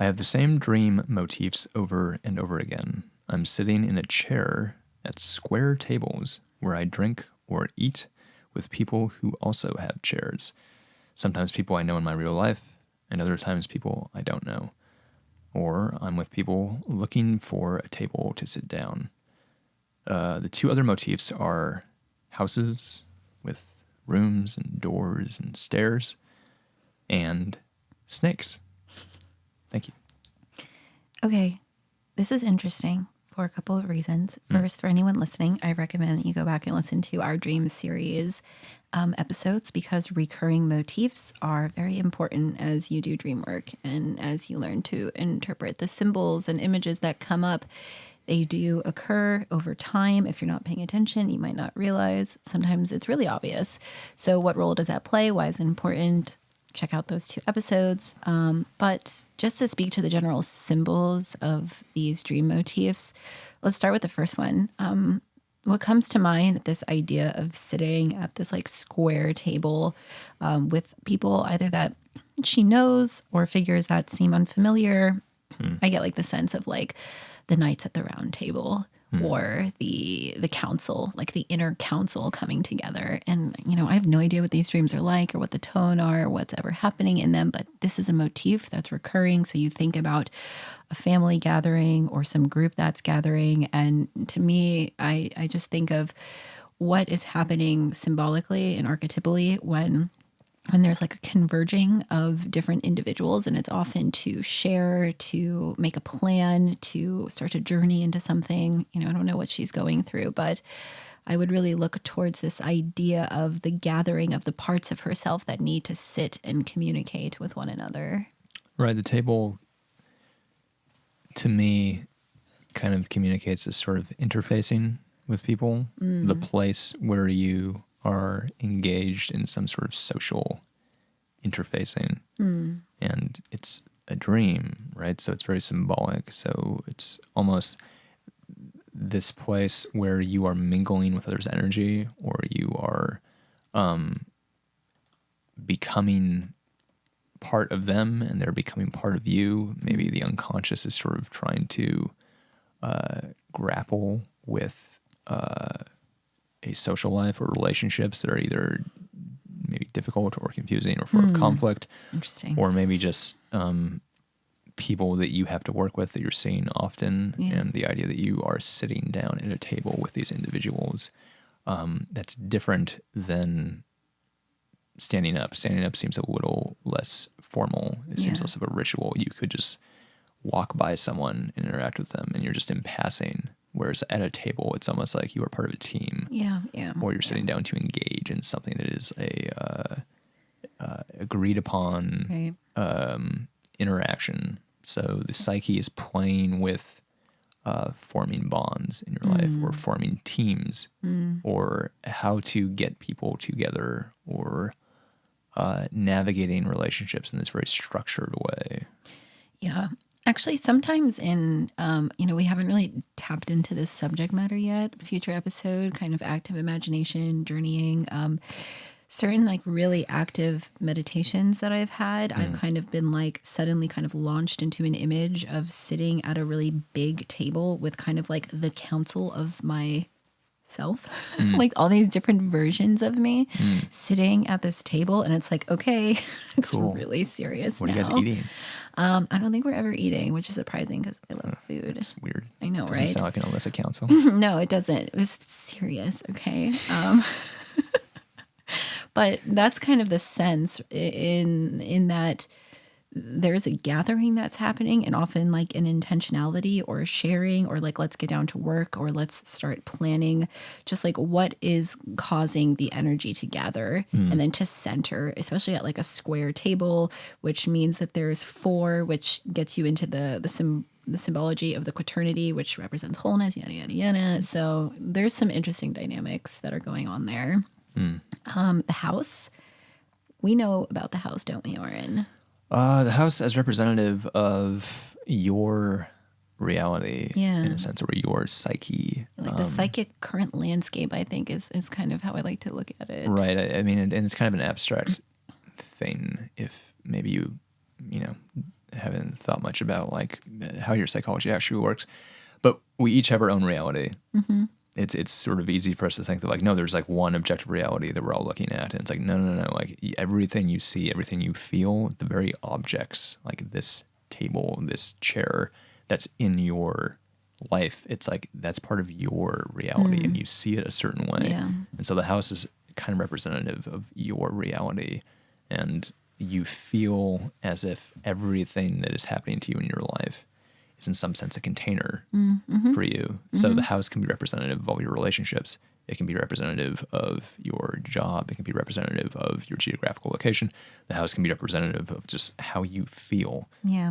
I have the same dream motifs over and over again. I'm sitting in a chair at square tables where I drink or eat with people who also have chairs. Sometimes people I know in my real life, and other times people I don't know. Or I'm with people looking for a table to sit down. The two other motifs are houses with rooms and doors and stairs, and snakes. Thank you. Okay, this is interesting for a couple of reasons. First, for anyone listening, I recommend that you go back and listen to our Dream series episodes because recurring motifs are very important as you do dream work and as you learn to interpret the symbols and images that come up. They do occur over time. If you're not paying attention, you might not realize. Sometimes it's really obvious. So, what role does that play? Why is it important? Check out those 2 episodes. But just to speak to the general symbols of these dream motifs, let's start with the first one. What comes to mind, this idea of sitting at this like square table with people either that she knows or figures that seem unfamiliar. I get like the sense of like the knights at the round table or the council, like the inner council coming together. And, you know, I have no idea what these dreams are like or what the tone are or what's ever happening in them, but this is a motif that's recurring. So you think about a family gathering or some group that's gathering. And to me, I just think of what is happening symbolically and archetypally when there's like a converging of different individuals, and it's often to share, to make a plan, to start a journey into something. You know, I don't know what she's going through, but I would really look towards this idea of the gathering of the parts of herself that need to sit and communicate with one another. Right. The table, to me, kind of communicates this sort of interfacing with people, the place where you are engaged in some sort of social interfacing. And it's a dream, right? So it's very symbolic. So it's almost this place where you are mingling with others' energy, or you are becoming part of them and they're becoming part of you. Maybe the unconscious is sort of trying to grapple with a social life or relationships that are either maybe difficult or confusing or full of conflict. Interesting. Or maybe just people that you have to work with that you're seeing often. Yeah. And the idea that you are sitting down at a table with these individuals, that's different than standing up. Standing up seems a little less formal. It seems less of a ritual. You could just walk by someone and interact with them and you're just in passing. Whereas at a table, it's almost like you are part of a team. Yeah. Or you're sitting down to engage in something that is a agreed upon interaction. So the psyche is playing with forming bonds in your life, or forming teams, or how to get people together, or navigating relationships in this very structured way. Yeah. Actually, sometimes in, we haven't really tapped into this subject matter yet. Future episode, kind of active imagination, journeying. Certain like really active meditations that I've had, I've kind of been like suddenly kind of launched into an image of sitting at a really big table with kind of like the council of myself, like all these different versions of me sitting at this table. And it's like, okay, it's Cool. really serious What now. are you guys eating? I don't think we're ever eating, which is surprising because I love food. It's weird. I know, Doesn't right? sound like an Alyssa council. No, it doesn't. It was serious, okay? But that's kind of the sense in that there's a gathering that's happening, and often like an intentionality or sharing, or like let's get down to work, or let's start planning just like what is causing the energy to gather and then to center, especially at like a square table, which means that there's 4, which gets you into the symbology of the quaternity, which represents wholeness, yada yada yada. So there's some interesting dynamics that are going on there. The house, we know about the house, don't we, Arran? The house as representative of your reality, in a sense, or your psyche. Like the psychic current landscape, I think, is kind of how I like to look at it. Right. I mean, and it's kind of an abstract thing. If maybe you haven't thought much about like how your psychology actually works, but we each have our own reality. it's sort of easy for us to think that like, no, there's like one objective reality that we're all looking at. And it's like, no. Like everything you see, everything you feel, the very objects, like this table, this chair that's in your life, it's like that's part of your reality and you see it a certain way. Yeah. And so the house is kind of representative of your reality. And you feel as if everything that is happening to you in your life is in some sense a container for you. So the house can be representative of all your relationships. It can be representative of your job. It can be representative of your geographical location. The house can be representative of just how you feel. Yeah.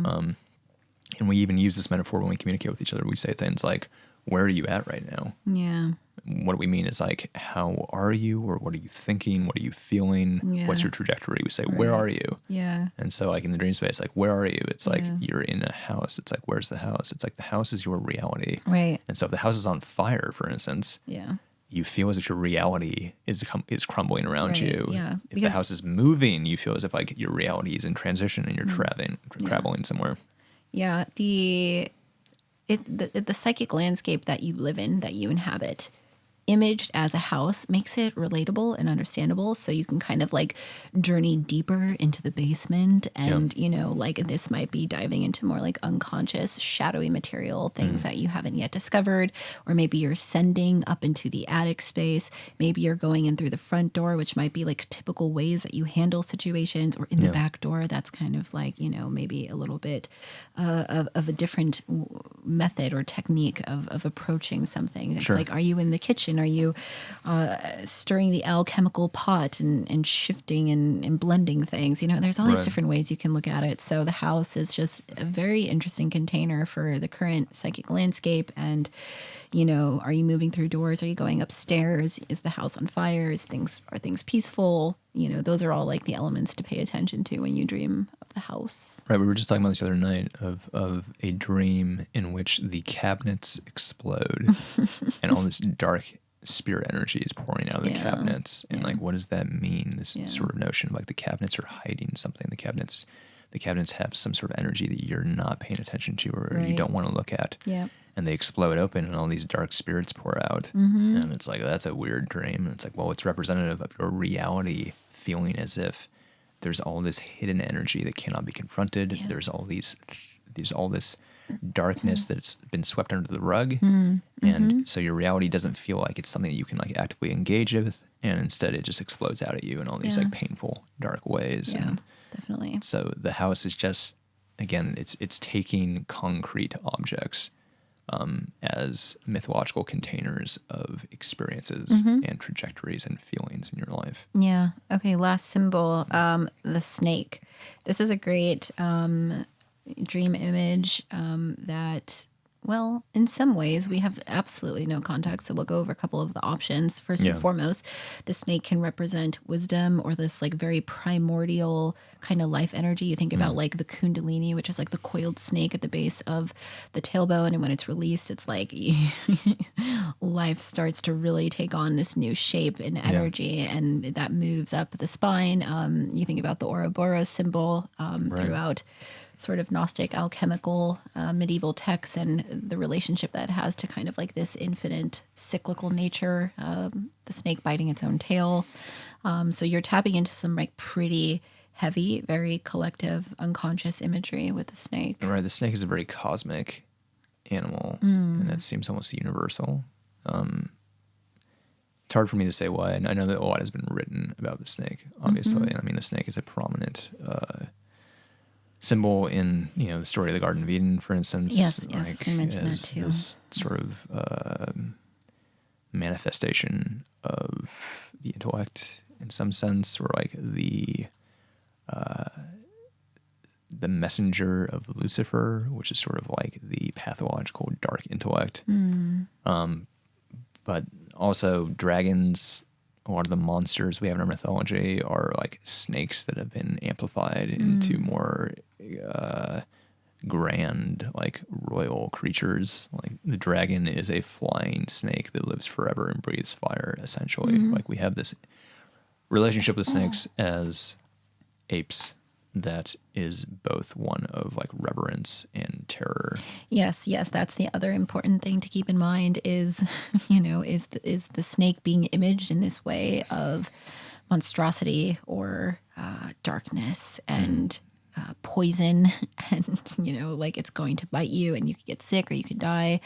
And we even use this metaphor when we communicate with each other. We say things like, where are you at right now? Yeah. What we mean is like, how are you, or what are you thinking? What are you feeling? Yeah. What's your trajectory? We say, where are you? Yeah. And so like in the dream space, like, where are you? It's like, Yeah. you're in a house. It's like, where's the house? It's like the house is your reality. Right. And so if the house is on fire, for instance, Yeah. you feel as if your reality is crumbling around Right, you. yeah, If the house is moving, you feel as if like your reality is in transition and you're traveling somewhere. Yeah. The psychic landscape that you live in, that you inhabit, imaged as a house, makes it relatable and understandable. So you can kind of like journey deeper into the basement and, you know, like this might be diving into more like unconscious, shadowy material, things that you haven't yet discovered. Or maybe you're sending up into the attic space. Maybe you're going in through the front door, which might be like typical ways that you handle situations, or in the back door. That's kind of like, you know, maybe a little bit of a different method or technique of approaching something. It's like, are you in the kitchen? Are you stirring the alchemical pot and shifting and blending things? You know, there's all these different ways you can look at it. So the house is just a very interesting container for the current psychic landscape. And, you know, are you moving through doors? Are you going upstairs? Is the house on fire? Are things peaceful? You know, those are all like the elements to pay attention to when you dream of the house. Right, we were just talking about this the other night of a dream in which the cabinets explode and all this dark spirit energy is pouring out of the cabinets. And like, what does that mean? This sort of notion of like the cabinets are hiding something. The cabinets have some sort of energy that you're not paying attention to or you don't want to look at. Yeah. And they explode open and all these dark spirits pour out. And it's like, that's a weird dream. And it's like, well, it's representative of your reality feeling as if there's all this hidden energy that cannot be confronted. Yeah. There's all this darkness that's been swept under the rug. And so your reality doesn't feel like it's something that you can like actively engage with. And instead it just explodes out at you in all these like painful, dark ways. Yeah, And definitely. so the house is just, again, it's taking concrete objects as mythological containers of experiences and trajectories and feelings in your life. Yeah. Okay. Last symbol, the snake. This is a great dream image that, well, in some ways we have absolutely no context. So we'll go over a couple of the options. First and foremost, the snake can represent wisdom or this like very primordial kind of life energy. You think about like the kundalini, which is like the coiled snake at the base of the tailbone. And when it's released, it's like life starts to really take on this new shape and energy, and that moves up the spine. You think about the Ouroboros symbol throughout sort of Gnostic alchemical medieval texts and the relationship that it has to kind of like this infinite cyclical nature, the snake biting its own tail. So you're tapping into some like pretty heavy, very collective, unconscious imagery with the snake. Right. The snake is a very cosmic animal, and that seems almost universal. It's hard for me to say why. And I know that a lot has been written about the snake, obviously. And I mean, the snake is a prominent symbol in, you know, the story of the Garden of Eden, for instance. Yes, like, I mentioned that as too. this sort of manifestation of the intellect in some sense, or like the messenger of Lucifer, which is sort of like the pathological dark intellect. But also dragons, a lot of the monsters we have in our mythology are like snakes that have been amplified into more grand, like royal creatures. Like the dragon is a flying snake that lives forever and breathes fire, essentially. Like we have this relationship with snakes as apes that is both one of like reverence and terror. Yes, that's the other important thing to keep in mind is, is the snake being imaged in this way of monstrosity or darkness and poison, and like it's going to bite you and you could get sick or you could die.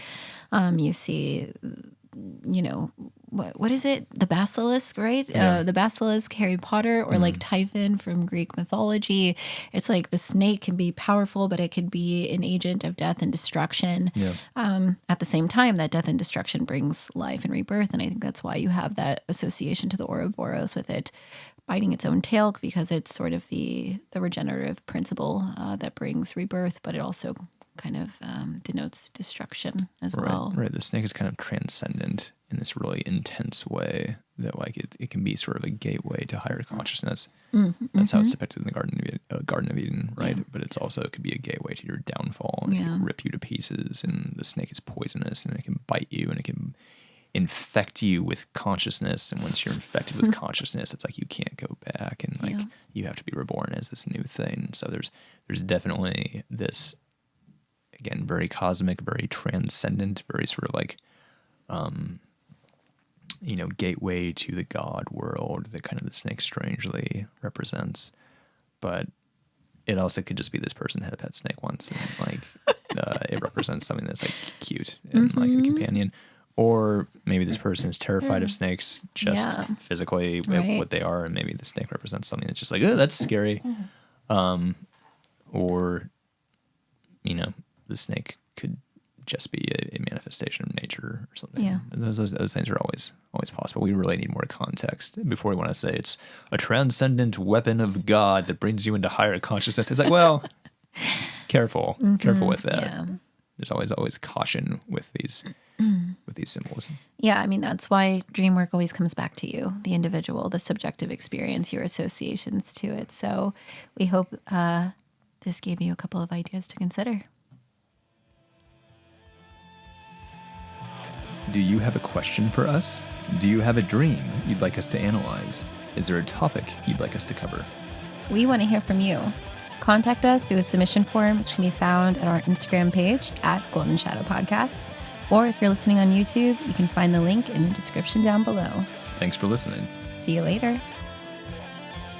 You see, what is it? The basilisk, right? Yeah. The basilisk, Harry Potter, or like Typhon from Greek mythology. It's like the snake can be powerful, but it could be an agent of death and destruction. Yeah. At the same time, that death and destruction brings life and rebirth. And I think that's why you have that association to the Ouroboros with it biting its own tail, because it's sort of the regenerative principle that brings rebirth, but it also kind of denotes destruction as well. Right. The snake is kind of transcendent in this really intense way that like it can be sort of a gateway to higher consciousness. That's how it's depicted in the Garden of Eden, right? Yeah. But it could be a gateway to your downfall, and it can rip you to pieces, and the snake is poisonous, and it can bite you, and it can infect you with consciousness, and once you're infected with consciousness, it's like you can't go back, and like you have to be reborn as this new thing. So there's definitely this, again, very cosmic, very transcendent, very sort of like gateway to the God world that kind of the snake strangely represents. But it also could just be this person had a pet snake once, and like it represents something that's like cute and like a companion. Or maybe this person is terrified of snakes, just physically what they are, and maybe the snake represents something that's just like, oh, that's scary. Or, the snake could just be a manifestation of nature or something. Yeah. Those things are always possible. We really need more context before we want to say it's a transcendent weapon of God that brings you into higher consciousness. It's like, well, careful with that. Yeah. There's always caution with these symbols. Yeah, I mean, that's why dream work always comes back to you, the individual, the subjective experience, your associations to it. So we hope this gave you a couple of ideas to consider. Do you have a question for us? Do you have a dream you'd like us to analyze? Is there a topic you'd like us to cover? We want to hear from you. Contact us through the submission form, which can be found at our Instagram page at Golden Shadow Podcast. Or if you're listening on YouTube, you can find the link in the description down below. Thanks for listening. See you later.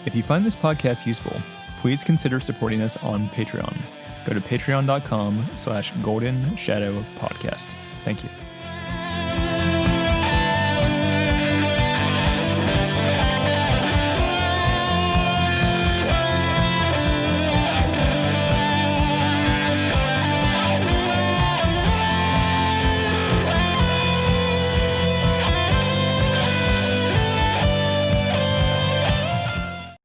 If you find this podcast useful, please consider supporting us on Patreon. Go to patreon.com/Golden Shadow Podcast. Thank you.